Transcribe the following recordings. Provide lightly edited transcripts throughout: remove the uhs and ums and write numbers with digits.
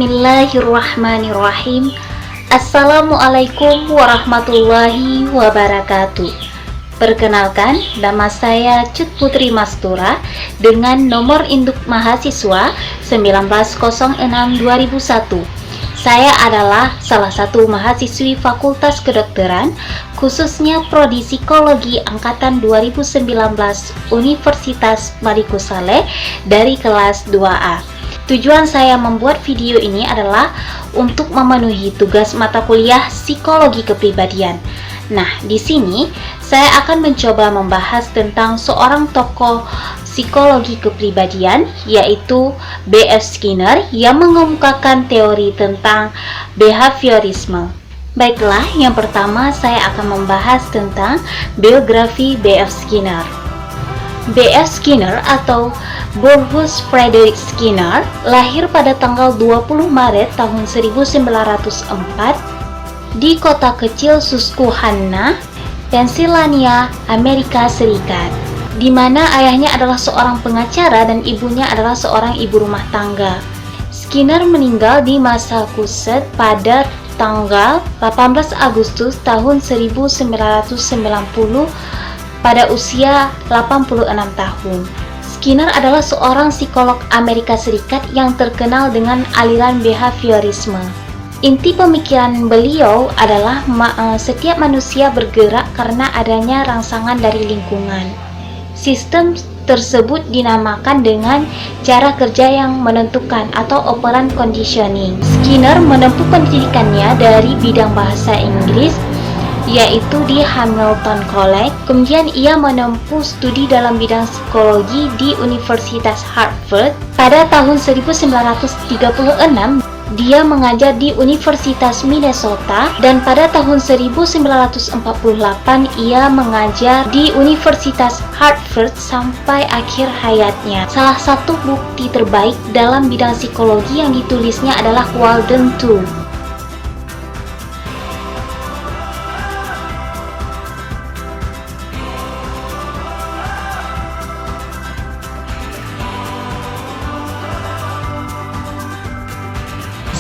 Bismillahirrahmanirrahim. Assalamualaikum warahmatullahi wabarakatuh. Perkenalkan, nama saya Cut Putri Mastura dengan nomor induk mahasiswa 1906-2001. Saya adalah salah satu mahasiswi Fakultas Kedokteran, khususnya Prodi Psikologi Angkatan 2019 Universitas Maliku Saleh dari kelas 2A. Tujuan saya membuat video ini adalah untuk memenuhi tugas mata kuliah Psikologi Kepribadian. Nah, di sini saya akan mencoba membahas tentang seorang tokoh psikologi kepribadian, yaitu B.F. Skinner, yang mengemukakan teori tentang behaviorisme. Baiklah, yang pertama saya akan membahas tentang biografi B.F. Skinner. B.F. Skinner atau Borchus Frederick Skinner lahir pada tanggal 20 Maret tahun 1904 di kota kecil Susquehanna, Pennsylvania, Amerika Serikat, di mana ayahnya adalah seorang pengacara dan ibunya adalah seorang ibu rumah tangga. Skinner meninggal di Massachusetts pada tanggal 18 Agustus tahun 1990 pada usia 86 tahun. Skinner adalah seorang psikolog Amerika Serikat yang terkenal dengan aliran behaviorisme. Inti pemikiran beliau adalah setiap manusia bergerak karena adanya rangsangan dari lingkungan. Sistem tersebut dinamakan dengan cara kerja yang menentukan atau operant conditioning. Skinner menempuh pendidikannya dari bidang bahasa Inggris, yaitu di Hamilton College. Kemudian ia menempuh studi dalam bidang psikologi di Universitas Harvard. Pada tahun 1936, dia mengajar di Universitas Minnesota, dan pada tahun 1948 ia mengajar di Universitas Harvard sampai akhir hayatnya. Salah satu bukti terbaik dalam bidang psikologi yang ditulisnya adalah Walden 2.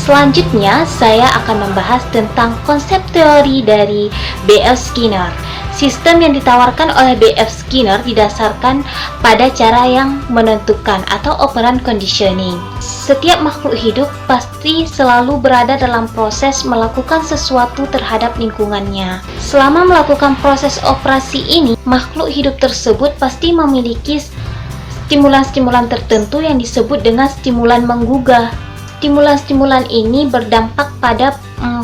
Selanjutnya, saya akan membahas tentang konsep teori dari B.F. Skinner. Sistem yang ditawarkan oleh B.F. Skinner didasarkan pada cara yang menentukan atau operant conditioning. Setiap makhluk hidup pasti selalu berada dalam proses melakukan sesuatu terhadap lingkungannya. Selama melakukan proses operasi ini, makhluk hidup tersebut pasti memiliki stimulan-stimulan tertentu yang disebut dengan stimulan menggugah. Stimulan-stimulan ini berdampak pada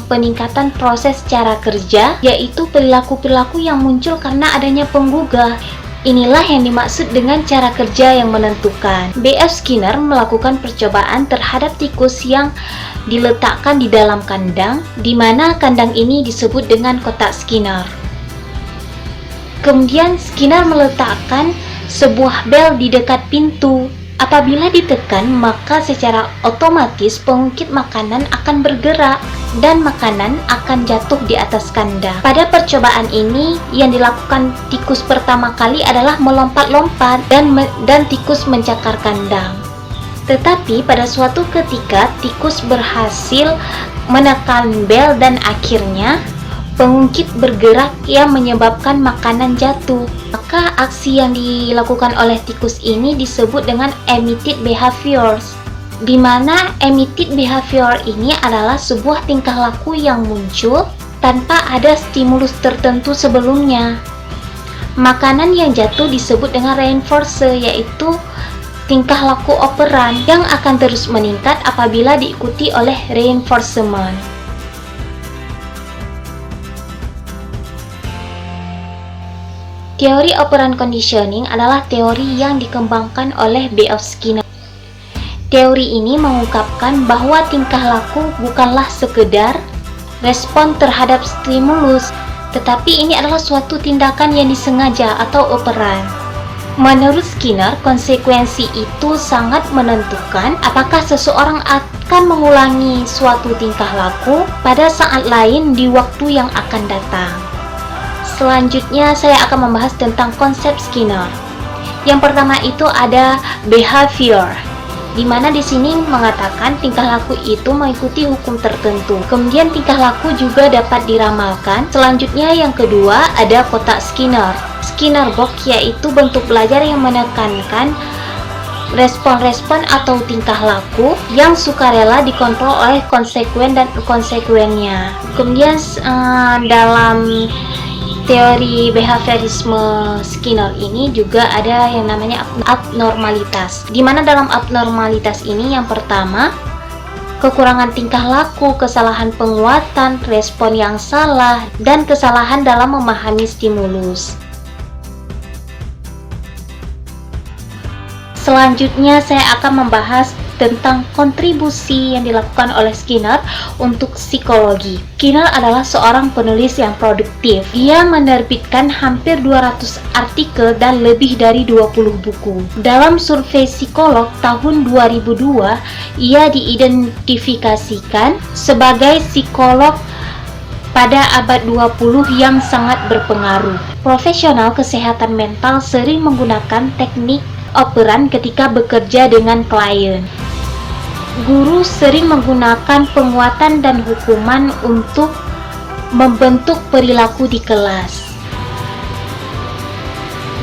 peningkatan proses cara kerja, yaitu perilaku-perilaku yang muncul karena adanya penggugah. Inilah yang dimaksud dengan cara kerja yang menentukan. B.F. Skinner melakukan percobaan terhadap tikus yang diletakkan di dalam kandang, di mana kandang ini disebut dengan kotak Skinner. Kemudian Skinner meletakkan sebuah bel di dekat pintu. Apabila ditekan, maka secara otomatis pengungkit makanan akan bergerak dan makanan akan jatuh di atas kandang. Pada percobaan ini, yang dilakukan tikus pertama kali adalah melompat-lompat dan tikus mencakar kandang. Tetapi pada suatu ketika, tikus berhasil menekan bel dan akhirnya pengungkit bergerak yang menyebabkan makanan jatuh. Maka aksi yang dilakukan oleh tikus ini disebut dengan emitted behaviors, di mana emitted behavior ini adalah sebuah tingkah laku yang muncul tanpa ada stimulus tertentu sebelumnya. Makanan yang jatuh disebut dengan reinforcer, yaitu tingkah laku operan yang akan terus meningkat apabila diikuti oleh reinforcement. Teori operant conditioning adalah teori yang dikembangkan oleh B.F. Skinner. Teori ini mengungkapkan bahwa tingkah laku bukanlah sekedar respon terhadap stimulus, tetapi ini adalah suatu tindakan yang disengaja atau operan. Menurut Skinner, konsekuensi itu sangat menentukan apakah seseorang akan mengulangi suatu tingkah laku pada saat lain di waktu yang akan datang. Selanjutnya saya akan membahas tentang konsep Skinner. Yang pertama itu ada behavior. di mana di sini mengatakan tingkah laku itu mengikuti hukum tertentu. Kemudian tingkah laku juga dapat diramalkan. Selanjutnya yang kedua ada kotak Skinner. Skinner box yaitu bentuk belajar yang menekankan respon-respon atau tingkah laku yang sukarela dikontrol oleh konsekuen dan konsekuennya. Kemudian dalam teori behaviorisme Skinner ini juga ada yang namanya abnormalitas, di mana dalam abnormalitas ini yang pertama kekurangan tingkah laku, kesalahan penguatan, respon yang salah, dan kesalahan dalam memahami stimulus. Selanjutnya saya akan membahas tentang kontribusi yang dilakukan oleh Skinner untuk psikologi. Skinner adalah seorang penulis yang produktif. Dia menerbitkan hampir 200 artikel dan lebih dari 20 buku. Dalam survei psikolog tahun 2002, ia diidentifikasikan sebagai psikolog pada abad 20 yang sangat berpengaruh. Profesional kesehatan mental sering menggunakan teknik operan ketika bekerja dengan klien. Guru sering menggunakan penguatan dan hukuman untuk membentuk perilaku di kelas.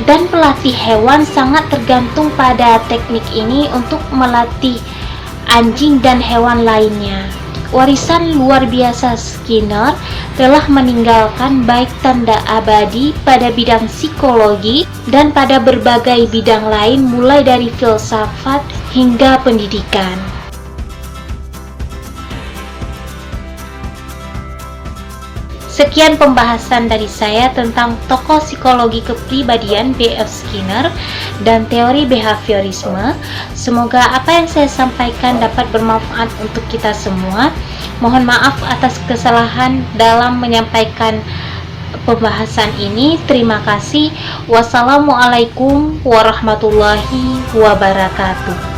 Dan pelatih hewan sangat tergantung pada teknik ini untuk melatih anjing dan hewan lainnya. Warisan luar biasa Skinner telah meninggalkan baik tanda abadi pada bidang psikologi dan pada berbagai bidang lain mulai dari filsafat hingga pendidikan. Sekian pembahasan dari saya tentang tokoh psikologi kepribadian B.F. Skinner dan teori behaviorisme. Semoga apa yang saya sampaikan dapat bermanfaat untuk kita semua. Mohon maaf atas kesalahan dalam menyampaikan pembahasan ini. Terima kasih. Wassalamualaikum warahmatullahi wabarakatuh.